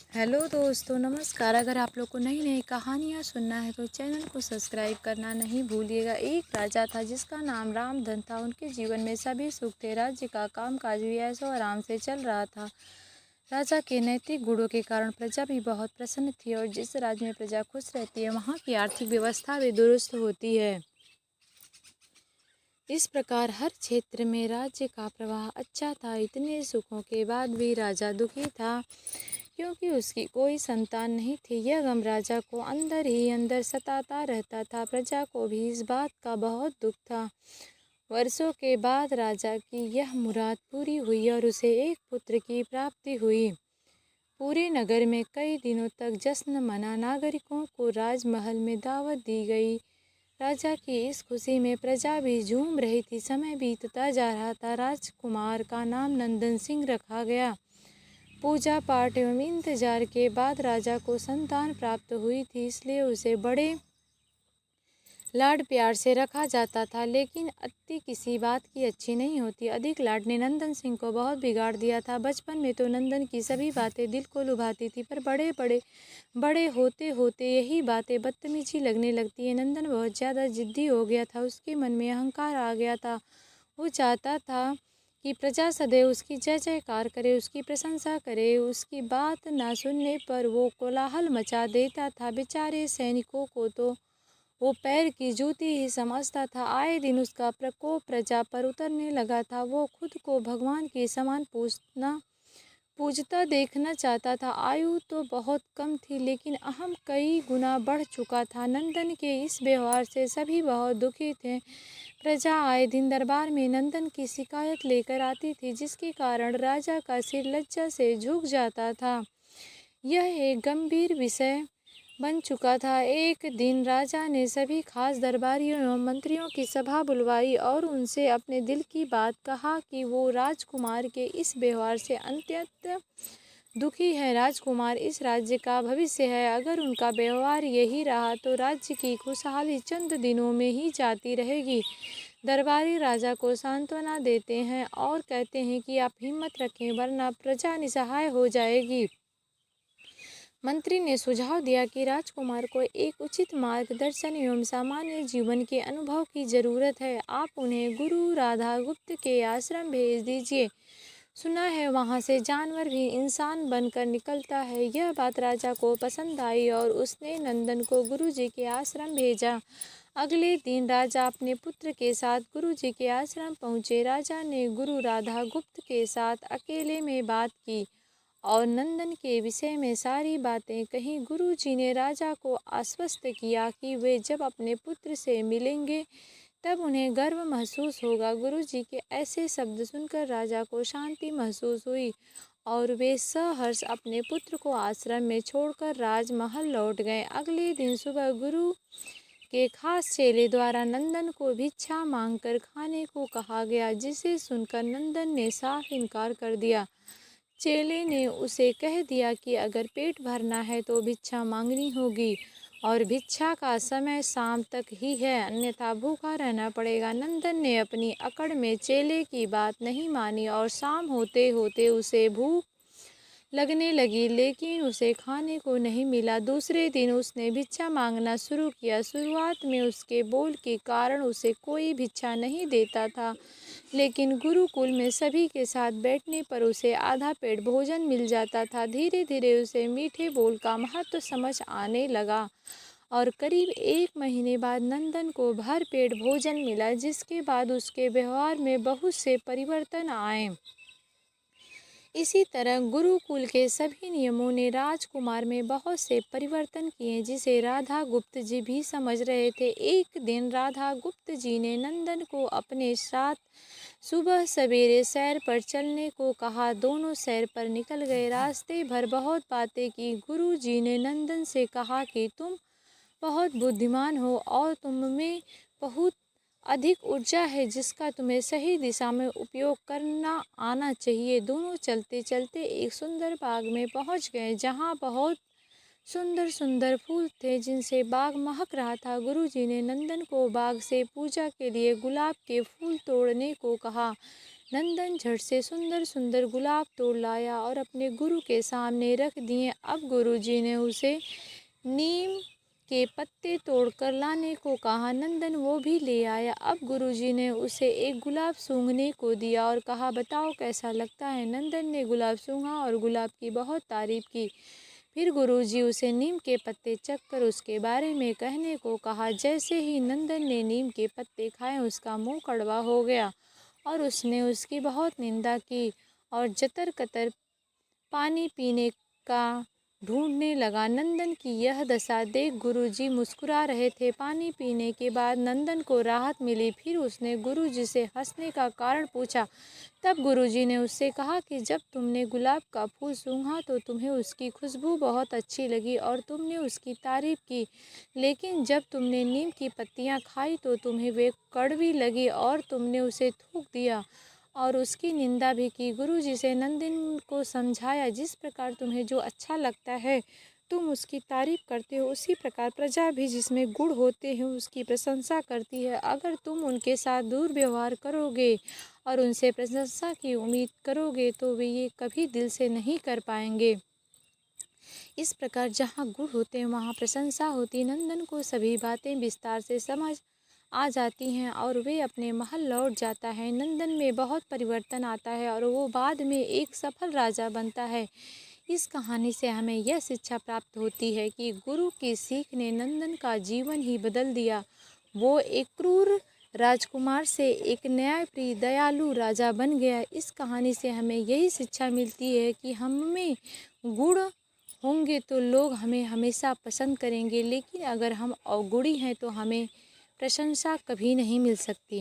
Hello दोस्तों, नमस्कार। अगर आप लोग को नई नई कहानियाँ सुनना है तो चैनल को सब्सक्राइब करना नहीं भूलिएगा। एक राजा था जिसका नाम रामधन था। उनके जीवन में सभी सुख थे। राज्य का कामकाज भी ऐशो आराम से चल रहा था। राजा के नैतिक गुणों के कारण प्रजा भी बहुत प्रसन्न थी और जिस राज्य में प्रजा खुश रहती है वहाँ की आर्थिक व्यवस्था भी दुरुस्त होती है। इस प्रकार हर क्षेत्र में राज्य का प्रवाह अच्छा था। इतने सुखों के बाद भी राजा दुखी था क्योंकि उसकी कोई संतान नहीं थी। यह गम राजा को अंदर ही अंदर सताता रहता था। प्रजा को भी इस बात का बहुत दुख था। वर्षों के बाद राजा की यह मुराद पूरी हुई और उसे एक पुत्र की प्राप्ति हुई। पूरे नगर में कई दिनों तक जश्न मना। नागरिकों को राजमहल में दावत दी गई। राजा की इस खुशी में प्रजा भी झूम रही थी। समय बीतता जा रहा था। राजकुमार का नाम नंदन सिंह रखा गया। पूजा पाठ एवं इंतजार के बाद राजा को संतान प्राप्त हुई थी, इसलिए उसे बड़े लाड प्यार से रखा जाता था। लेकिन अति किसी बात की अच्छी नहीं होती। अधिक लाड ने नंदन सिंह को बहुत बिगाड़ दिया था। बचपन में तो नंदन की सभी बातें दिल को लुभाती थी, पर बड़े होते होते यही बातें बदतमीजी लगने लगती है। नंदन बहुत ज़्यादा जिद्दी हो गया था। उसके मन में अहंकार आ गया था। वो चाहता था कि प्रजा सदैव उसकी जय जयकार करे, उसकी प्रशंसा करे। उसकी बात ना सुनने पर वो कोलाहल मचा देता था। बेचारे सैनिकों को तो वो पैर की जूती ही समझता था। आए दिन उसका प्रकोप प्रजा पर उतरने लगा था। वो खुद को भगवान के समान पूजता देखना चाहता था। आयु तो बहुत कम थी लेकिन अहम कई गुना बढ़ चुका था। नंदन के इस व्यवहार से सभी बहुत दुखी थे। प्रजा आए दिन दरबार में नंदन की शिकायत लेकर आती थी, जिसके कारण राजा का सिर लज्जा से झुक जाता था। यह एक गंभीर विषय बन चुका था। एक दिन राजा ने सभी खास दरबारियों एवं मंत्रियों की सभा बुलवाई और उनसे अपने दिल की बात कहा कि वो राजकुमार के इस व्यवहार से अत्यंत दुखी है। राजकुमार इस राज्य का भविष्य है। अगर उनका व्यवहार यही रहा तो राज्य की खुशहाली चंद दिनों में ही जाती रहेगी। दरबारी राजा को सांत्वना देते हैं और कहते हैं कि आप हिम्मत रखें, वरना प्रजा निसहाय हो जाएगी। मंत्री ने सुझाव दिया कि राजकुमार को एक उचित मार्गदर्शन एवं सामान्य जीवन के अनुभव की जरूरत है। आप उन्हें गुरु राधा गुप्त के आश्रम भेज दीजिए। सुना है वहाँ से जानवर भी इंसान बनकर निकलता है। यह बात राजा को पसंद आई और उसने नंदन को गुरुजी के आश्रम भेजा। अगले दिन राजा अपने पुत्र के साथ गुरुजी के आश्रम पहुँचे। राजा ने गुरु राधा गुप्त के साथ अकेले में बात की और नंदन के विषय में सारी बातें कही। गुरुजी ने राजा को आश्वस्त किया कि वे जब अपने पुत्र से मिलेंगे तब उन्हें गर्व महसूस होगा। गुरुजी के ऐसे शब्द सुनकर राजा को शांति महसूस हुई और वे सहर्ष अपने पुत्र को आश्रम में छोड़कर राजमहल लौट गए। अगले दिन सुबह गुरु के खास चेले द्वारा नंदन को भिक्षा मांगकर खाने को कहा गया, जिसे सुनकर नंदन ने साफ इनकार कर दिया। चेले ने उसे कह दिया कि अगर पेट भरना है तो भिक्षा मांगनी होगी और भिक्षा का समय शाम तक ही है, अन्यथा भूखा रहना पड़ेगा। नंदन ने अपनी अकड़ में चेले की बात नहीं मानी और शाम होते होते उसे भूख लगने लगी, लेकिन उसे खाने को नहीं मिला। दूसरे दिन उसने भिक्षा मांगना शुरू किया। शुरुआत में उसके बोल के कारण उसे कोई भिक्षा नहीं देता था, लेकिन गुरुकुल में सभी के साथ बैठने पर उसे आधा पेट भोजन मिल जाता था। धीरे धीरे उसे मीठे बोल का महत्व समझ आने लगा और करीब 1 महीने बाद नंदन को भर पेट भोजन मिला, जिसके बाद उसके व्यवहार में बहुत से परिवर्तन आए। इसी तरह गुरुकुल के सभी नियमों ने राजकुमार में बहुत से परिवर्तन किए, जिसे राधा गुप्त जी भी समझ रहे थे। एक दिन राधा गुप्त जी ने नंदन को अपने साथ सुबह सवेरे सैर पर चलने को कहा। दोनों सैर पर निकल गए। रास्ते भर बहुत बातें की। गुरु जी ने नंदन से कहा कि तुम बहुत बुद्धिमान हो और तुम में बहुत अधिक ऊर्जा है, जिसका तुम्हें सही दिशा में उपयोग करना आना चाहिए। दोनों चलते चलते एक सुंदर बाग में पहुंच गए, जहां बहुत सुंदर सुंदर फूल थे, जिनसे बाग महक रहा था। गुरुजी ने नंदन को बाग से पूजा के लिए गुलाब के फूल तोड़ने को कहा। नंदन झट से सुंदर सुंदर गुलाब तोड़ लाया और अपने गुरु के सामने रख दिए। अब गुरुजी ने उसे नीम के पत्ते तोड़कर लाने को कहा। नंदन वो भी ले आया। अब गुरुजी ने उसे एक गुलाब सूंघने को दिया और कहा, बताओ कैसा लगता है। नंदन ने गुलाब सूंघा और गुलाब की बहुत तारीफ की। फिर गुरुजी उसे नीम के पत्ते चखकर उसके बारे में कहने को कहा। जैसे ही नंदन ने नीम के पत्ते खाए उसका मुंह कड़वा हो गया और उसने उसकी बहुत निंदा की और जतर कतर पानी पीने का ढूंढने लगा। नंदन की यह दशा देख गुरुजी मुस्कुरा रहे थे। पानी पीने के बाद नंदन को राहत मिली। फिर उसने गुरुजी से हंसने का कारण पूछा। तब गुरुजी ने उससे कहा कि जब तुमने गुलाब का फूल सूंघा तो तुम्हें उसकी खुशबू बहुत अच्छी लगी और तुमने उसकी तारीफ की, लेकिन जब तुमने नीम की पत्तियां खाई तो तुम्हें वे कड़वी लगी और तुमने उसे थूक दिया और उसकी निंदा भी की। गुरुजी से नंदन को समझाया, जिस प्रकार तुम्हें जो अच्छा लगता है तुम उसकी तारीफ करते हो, उसी प्रकार प्रजा भी जिसमें गुण होते हैं उसकी प्रशंसा करती है। अगर तुम उनके साथ दुर्व्यवहार करोगे और उनसे प्रशंसा की उम्मीद करोगे तो वे ये कभी दिल से नहीं कर पाएंगे। इस प्रकार जहाँ गुण होते हैं वहाँ प्रशंसा होती। नंदन को सभी बातें विस्तार से समझ आ जाती हैं और वे अपने महल लौट जाता है। नंदन में बहुत परिवर्तन आता है और वो बाद में एक सफल राजा बनता है। इस कहानी से हमें यह शिक्षा प्राप्त होती है कि गुरु की सीख ने नंदन का जीवन ही बदल दिया। वो एक क्रूर राजकुमार से एक न्यायप्रिय दयालु राजा बन गया। इस कहानी से हमें यही शिक्षा मिलती है कि हमें गुण होंगे तो लोग हमें हमेशा पसंद करेंगे, लेकिन अगर हम अवगुणी हैं तो हमें प्रशंसा कभी नहीं मिल सकती।